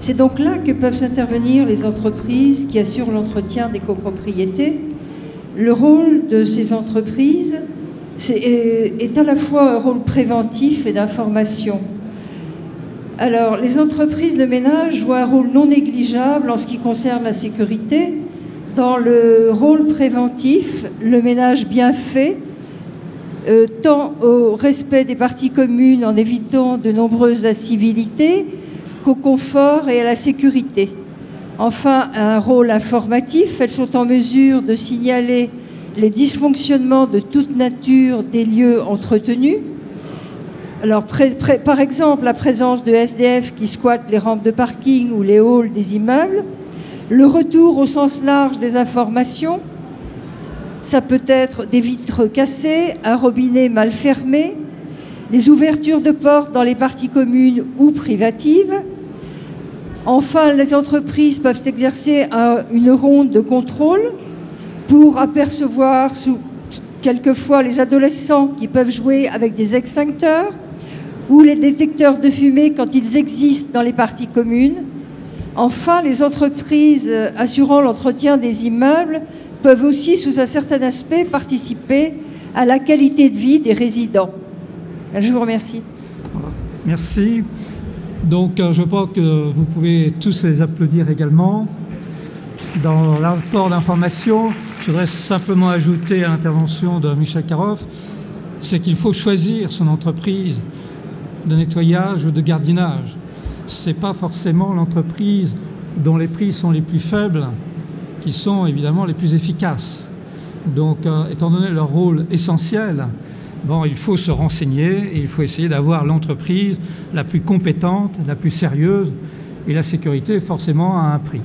C'est donc là que peuvent intervenir les entreprises qui assurent l'entretien des copropriétés. Le rôle de ces entreprises est à la fois un rôle préventif et d'information. Alors, les entreprises de ménage jouent un rôle non négligeable en ce qui concerne la sécurité. Dans le rôle préventif, le ménage bien fait tend au respect des parties communes en évitant de nombreuses incivilités, qu'au confort et à la sécurité. Enfin, un rôle informatif, elles sont en mesure de signaler les dysfonctionnements de toute nature des lieux entretenus. Alors, par exemple, la présence de SDF qui squattent les rampes de parking ou les halls des immeubles, le retour au sens large des informations, ça peut être des vitres cassées, un robinet mal fermé, des ouvertures de portes dans les parties communes ou privatives. Enfin, les entreprises peuvent exercer une ronde de contrôle pour apercevoir quelquefois les adolescents qui peuvent jouer avec des extincteurs ou les détecteurs de fumée quand ils existent dans les parties communes. Enfin, les entreprises assurant l'entretien des immeubles peuvent aussi, sous un certain aspect, participer à la qualité de vie des résidents. Je vous remercie. Merci. Donc, je pense que vous pouvez tous les applaudir également. Dans le rapport d'information, je voudrais simplement ajouter à l'intervention de Michel Karoff, c'est qu'il faut choisir son entreprise de nettoyage ou de gardiennage. Ce n'est pas forcément l'entreprise dont les prix sont les plus faibles qui sont évidemment les plus efficaces. Donc, étant donné leur rôle essentiel, bon, il faut se renseigner et il faut essayer d'avoir l'entreprise la plus compétente, la plus sérieuse, et la sécurité forcément à un prix.